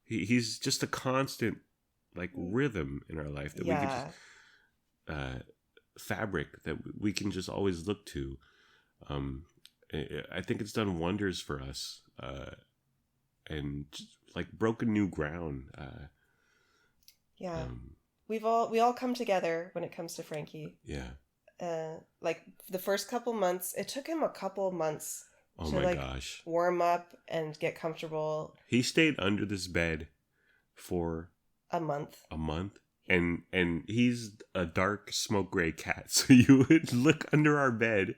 he's just a constant like rhythm in our life that we can just fabric that we can just always look to. I think it's done wonders for us, and like broken new ground. We all come together when it comes to Frankie. Yeah. Like the first couple months, it took him a couple months to gosh, warm up and get comfortable. He stayed under this bed for a month. And he's a dark smoke gray cat, so you would look under our bed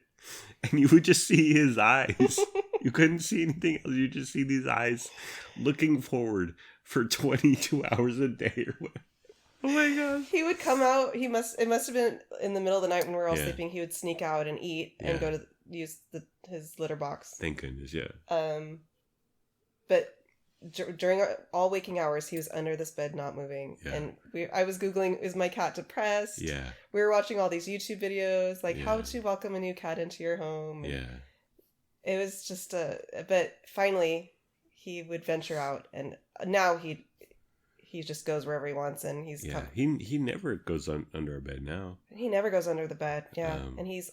and you would just see his eyes. You couldn't see anything else. You just see these eyes looking forward for 22 hours a day or whatever. Oh my gosh. He would come out. It must have been in the middle of the night when we were all sleeping. He would sneak out and eat and go to use his litter box. Thank goodness, yeah. But during all waking hours, he was under this bed, not moving. Yeah. And I was Googling, is my cat depressed? Yeah. We were watching all these YouTube videos, like how to welcome a new cat into your home. Yeah. It was just but finally he would venture out, and now he just goes wherever he wants, and he never goes under our bed now. He never goes under the bed. Yeah. And he's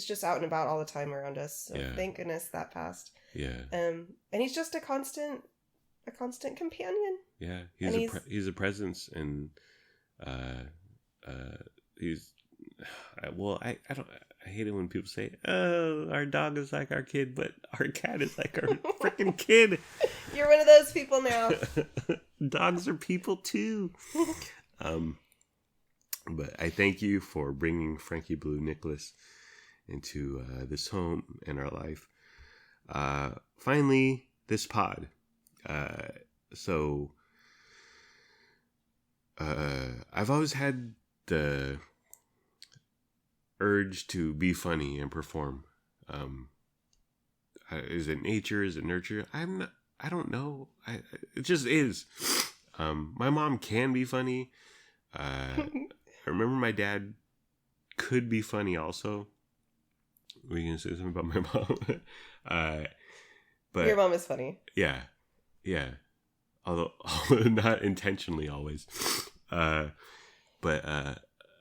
just out and about all the time around us. So thank goodness that passed. Yeah. And he's just a constant companion. Yeah, he's a presence, and he's I hate it when people say, "Oh, our dog is like our kid," but our cat is like our freaking kid. You're one of those people now. Dogs are people too. But I thank you for bringing Frankie Blue Nicholas into this home and our life. Finally, this pod. So I've always had the urge to be funny and perform. Is it nature? Is it nurture? I don't know. It just is. My mom can be funny. I remember my dad could be funny also. Were you gonna say something about my mom? But your mom is funny. Yeah. Yeah. Although not intentionally always. But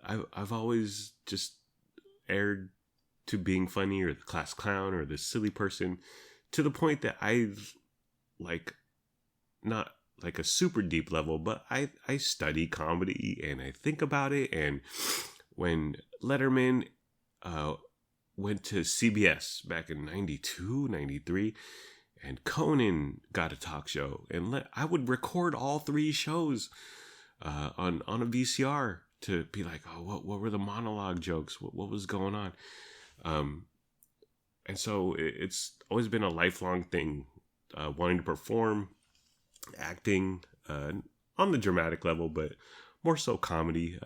I've always just erred to being funny, or the class clown, or the silly person, to the point that I've not like a super deep level, but I study comedy and I think about it. And when Letterman went to CBS back in 92, 93, and Conan got a talk show, and I would record all 3 shows on a VCR to be like, oh, what were the monologue jokes? What was going on? And so it's always been a lifelong thing, wanting to perform, acting, on the dramatic level, but more so comedy.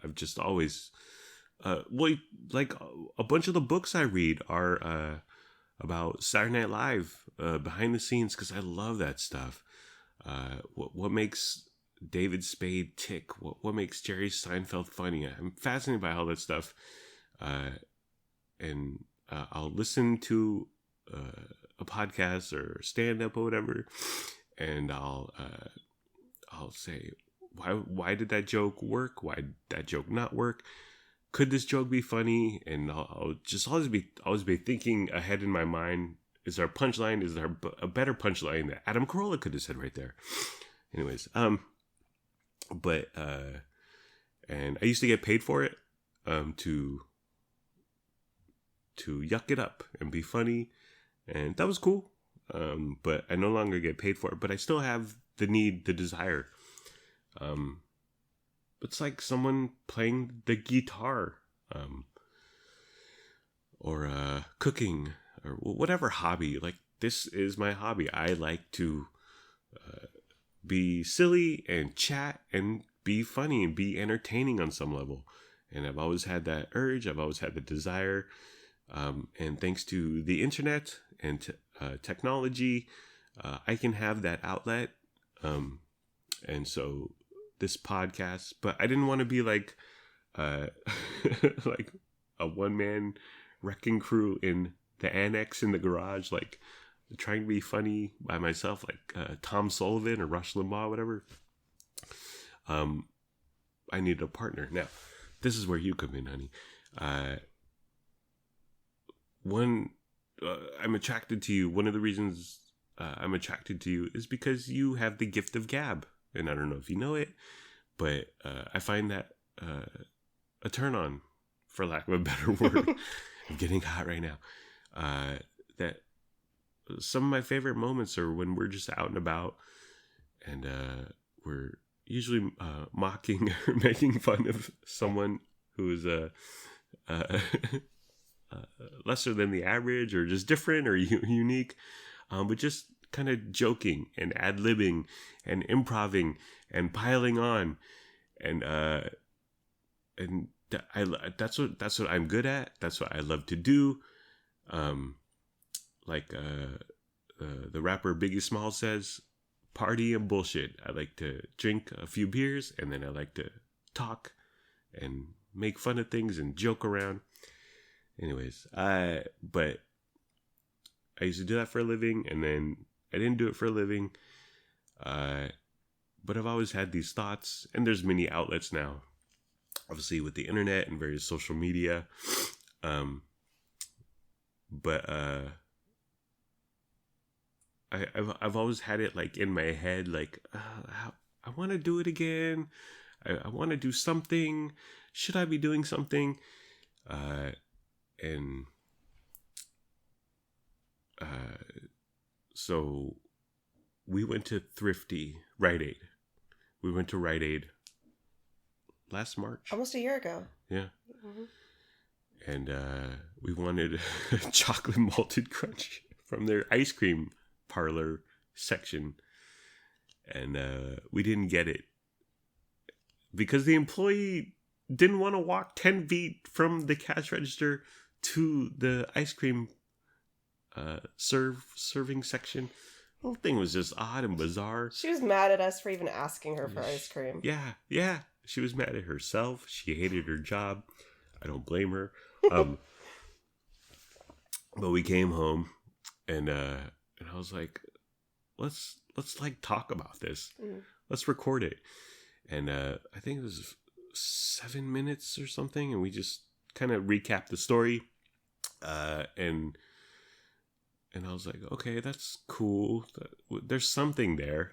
I've just always, like a bunch of the books I read are about Saturday Night Live, behind the scenes, because I love that stuff. What makes David Spade tick? What makes Jerry Seinfeld funny? I'm fascinated by all that stuff, and I'll listen to a podcast or stand up or whatever, and I'll say, why did that joke work? Why did that joke not work? Could this joke be funny? And I'll just always be thinking ahead in my mind. Is there a punchline? Is there a better punchline that Adam Carolla could have said right there? Anyways, but and I used to get paid for it, to yuck it up and be funny, and that was cool. But I no longer get paid for it, but I still have the desire. It's like someone playing the guitar, or cooking, or whatever hobby. Like, this is my hobby. I like to be silly and chat and be funny and be entertaining on some level. And I've always had that urge. I've always had the desire. And thanks to the internet and technology, I can have that outlet. And so this podcast, but I didn't want to be like like a one-man wrecking crew in the annex in the garage, like trying to be funny by myself, like Tom Sullivan or Rush Limbaugh, whatever. I needed a partner. Now, this is where you come in, honey. I'm attracted to you. One of the reasons I'm attracted to you is because you have the gift of gab. And I don't know if you know it, but I find that a turn on, for lack of a better word. I'm getting hot right now. That some of my favorite moments are when we're just out and about, and we're usually mocking or making fun of someone who is lesser than the average, or just different or unique, but just kind of joking and ad-libbing and improving and piling on, and that's what I'm good at. That's what I love to do. Like the rapper Biggie Smalls says, party and bullshit. I like to drink a few beers, and then I like to talk and make fun of things and joke around. Anyways, but I used to do that for a living, and then I didn't do it for a living. But I've always had these thoughts, and there's many outlets now, obviously with the internet and various social media. But I've always had it like in my head, like I want to do it again. I want to do something. Should I be doing something? So we went to Rite Aid. We went to Rite Aid last March. Almost a year ago. Yeah. Mm-hmm. And we wanted a chocolate malted crunch from their ice cream parlor section. And we didn't get it because the employee didn't want to walk 10 feet from the cash register to the ice cream serving section. The whole thing was just odd and bizarre. She was mad at us for even asking her for ice cream. Yeah. She was mad at herself. She hated her job. I don't blame her. But we came home, and I was like, let's like talk about this. Mm. Let's record it. And I think it was 7 minutes or something, and we just kind of recapped the story. And I was like, okay, that's cool. There's something there.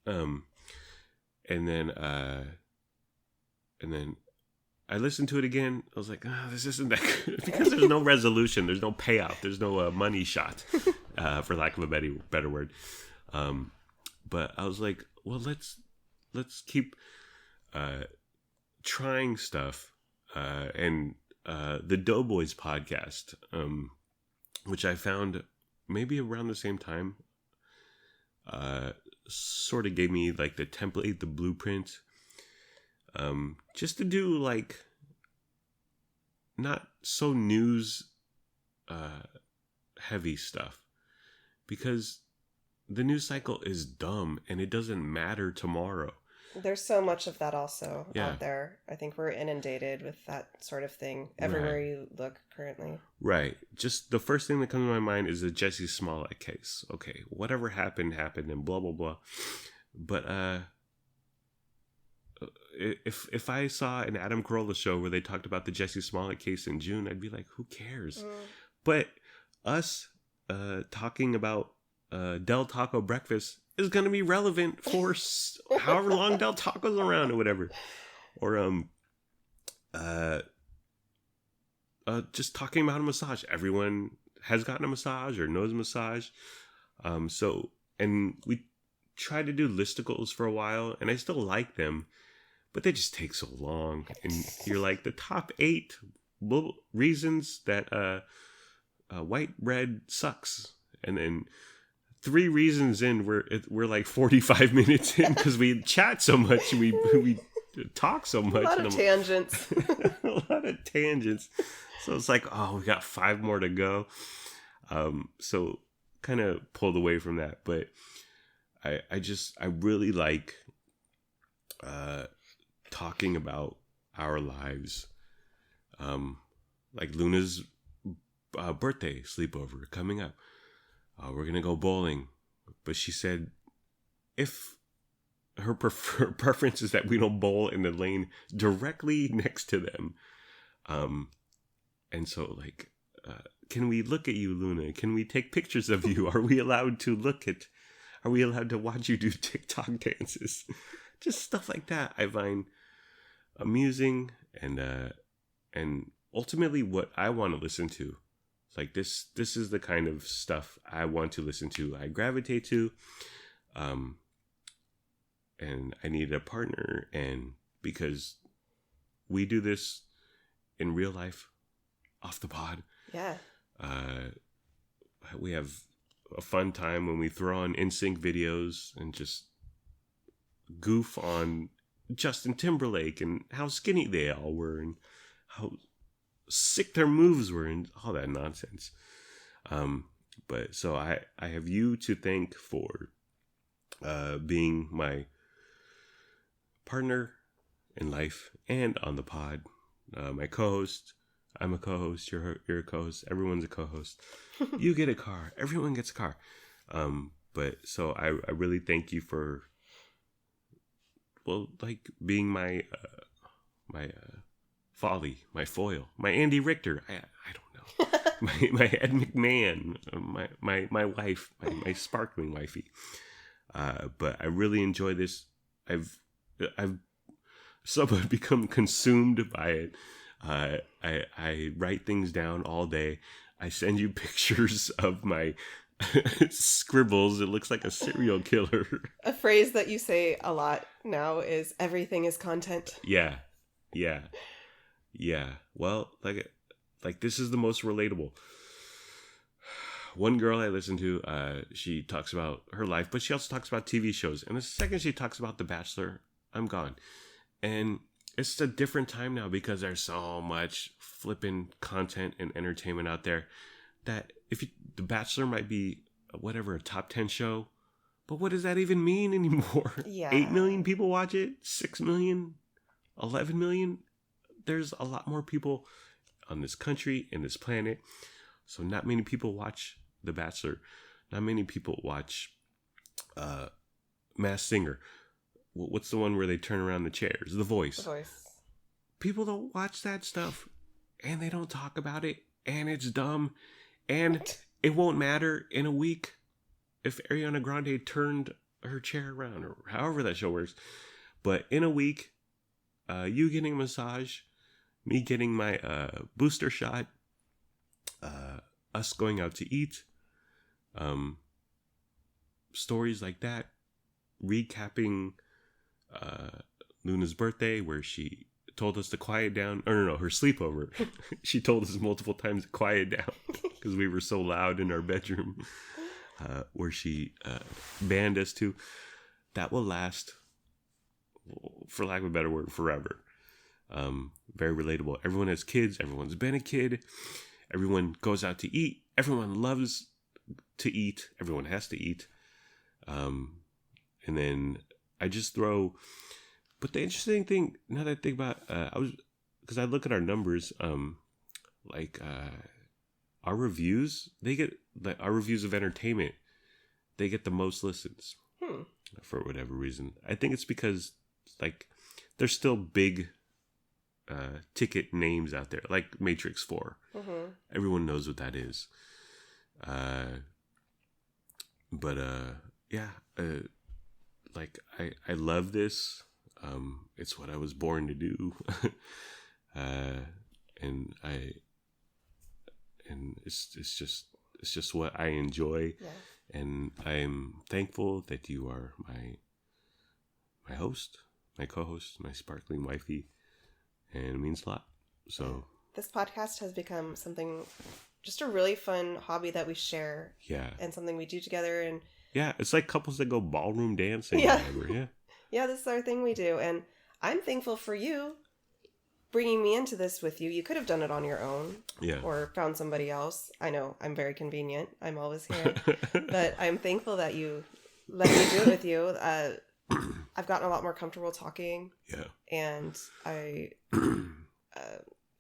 And then I listened to it again. I was like, this isn't that good because there's no resolution, there's no payout, there's no money shot, for lack of a better word. But I was like, well, let's keep trying stuff, and the Doughboys podcast, which I found maybe around the same time, sort of gave me like the template, the blueprint, just to do like not so news heavy stuff, because the news cycle is dumb and it doesn't matter tomorrow. There's so much of that also out there. I think we're inundated with that sort of thing everywhere you look currently. Right. Just the first thing that comes to my mind is the Jussie Smollett case. Okay, whatever happened and blah, blah, blah. But if I saw an Adam Carolla show where they talked about the Jussie Smollett case in June, I'd be like, who cares? But us talking about Del Taco breakfast is going to be relevant for however long Del Taco's around or whatever. Or just talking about a massage. Everyone has gotten a massage or knows a massage. So, and we tried to do listicles for a while, and I still like them, but they just take so long. And you're like, the top 8 reasons that white bread sucks. And then 3 reasons in, we're like 45 minutes in because we chat so much and we talk so much. A lot of tangents. A lot of tangents. So it's like, oh, we got 5 more to go. So kind of pulled away from that. But I really like talking about our lives. Like Luna's birthday sleepover coming up. We're going to go bowling. But she said if her preference is that we don't bowl in the lane directly next to them. And so, like, can we look at you, Luna? Can we take pictures of you? Are we allowed to watch you do TikTok dances? Just stuff like that I find amusing, and ultimately what I want to listen to. Like this is the kind of stuff I want to listen to. I gravitate to, and I need a partner, and because we do this in real life, off the pod. Yeah. We have a fun time when we throw on NSYNC videos and just goof on Justin Timberlake and how skinny they all were and how sick their moves were and all that nonsense. But so I have you to thank for being my partner in life and on the pod, my co-host. I'm a co-host. You're a co-host. Everyone's a co-host. You get a car. Everyone gets a car. But so I really thank you for, well, like being my folly, my foil, my Andy Richter. I don't know. my Ed McMahon, my wife, my sparkling wifey. But I really enjoy this. I've somewhat become consumed by it. I write things down all day. I send you pictures of my scribbles. It looks like a serial killer. A phrase that you say a lot now is everything is content. Yeah. Well, like this is the most relatable. One girl I listen to, she talks about her life, but she also talks about TV shows. And the second she talks about The Bachelor, I'm gone. And it's a different time now because there's so much flipping content and entertainment out there that The Bachelor might be a top 10 show, but what does that even mean anymore? Yeah. 8 million people watch it, 6 million, 11 million. There's a lot more people on this country and this planet. So not many people watch The Bachelor. Not many people watch Masked Singer. What's the one where they turn around the chairs? The Voice. The Voice. People don't watch that stuff, and they don't talk about it, and it's dumb, and it won't matter in a week if Ariana Grande turned her chair around, or however that show works. But in a week, you getting a massage me getting my booster shot, us going out to eat, stories like that, recapping Luna's birthday where she told us to quiet down. Oh, no, her sleepover. She told us multiple times to quiet down because we were so loud in our bedroom, where she banned us to. That will last, for lack of a better word, forever. Very relatable. Everyone has kids. Everyone's been a kid. Everyone goes out to eat. Everyone loves to eat. Everyone has to eat. And then I just throw. But the interesting thing, now that I think about, because I look at our numbers, our reviews, our reviews of entertainment, they get the most listens for whatever reason. I think it's because there's still big ticket names out there, like Matrix 4. Mm-hmm. Everyone knows what that is. I love this. It's what I was born to do. And it's just what I enjoy. Yeah. And I'm thankful that you are my host, my co-host, my sparkling wifey, and it means a lot. So this podcast has become something, just a really fun hobby that we share. Yeah. And something we do together. And yeah, it's like couples that go ballroom dancing. Yeah. Or whatever. Yeah. Yeah, this is our thing we do. And I'm thankful for you bringing me into this with you. You could have done it on your own. Yeah. Or found somebody else. I know I'm very convenient. I'm always here. But I'm thankful that you let me do it with you. I've gotten a lot more comfortable talking. Yeah. And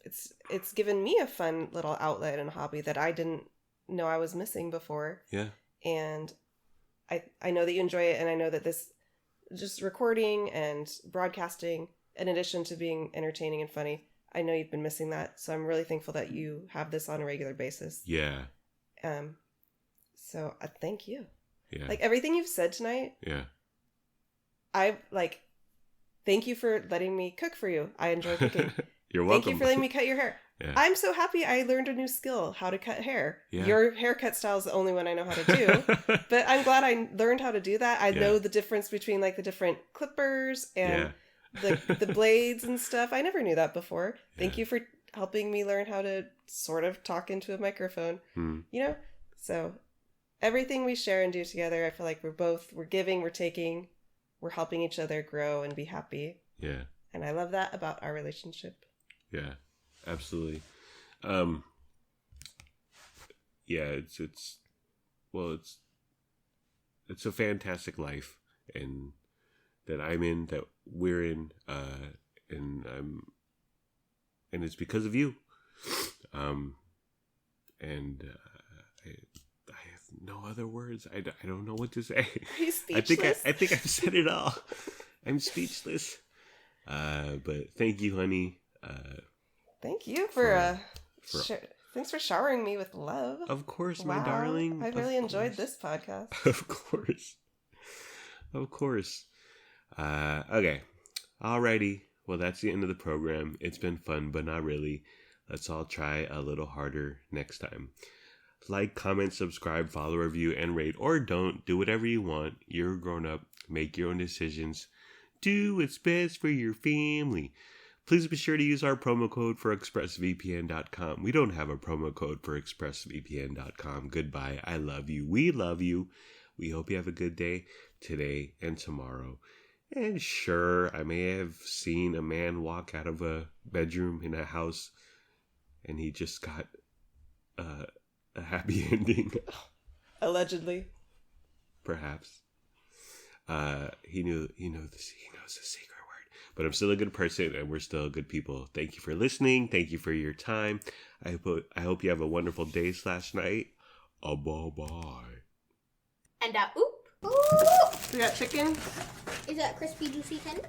it's given me a fun little outlet and hobby that I didn't know I was missing before. Yeah. And I know that you enjoy it, and I know that this just recording and broadcasting, in addition to being entertaining and funny, I know you've been missing that. So I'm really thankful that you have this on a regular basis. Yeah. So I thank you. Yeah. Like everything you've said tonight. Yeah. Thank you for letting me cook for you. I enjoy cooking. You're welcome. Thank you for letting me cut your hair. Yeah. I'm so happy I learned a new skill, how to cut hair. Yeah. Your haircut style is the only one I know how to do. But I'm glad I learned how to do that. I know the difference between the different clippers and the blades and stuff. I never knew that before. Thank you for helping me learn how to sort of talk into a microphone. So everything we share and do together, I feel like we're giving, we're taking, we're helping each other grow and be happy. Yeah. And I love that about our relationship. Yeah, absolutely. It's a fantastic life, and that I'm in, that we're in, and it's because of you. I have no other words. I don't know what to say. Are you speechless? I think I've said it all. I'm speechless. But thank you, honey. Thank you for thanks for showering me with love. Of course, my darling. I really enjoyed this podcast. Of course. Okay. Alrighty. Well, that's the end of the program. It's been fun, but not really. Let's all try a little harder next time. Like, comment, subscribe, follow, review, and rate, or don't. Do whatever you want. You're a grown up. Make your own decisions. Do what's best for your family. Please be sure to use our promo code for expressvpn.com. We don't have a promo code for expressvpn.com. Goodbye. I love you. We love you. We hope you have a good day today and tomorrow. And sure, I may have seen a man walk out of a bedroom in a house and he just got a happy ending. Allegedly. Perhaps. He knows the secret. But I'm still a good person, and we're still good people. Thank you for listening. Thank you for your time. I hope you have a wonderful day / night. Bye-bye. And oop. We got chicken. Is that crispy, juicy 10?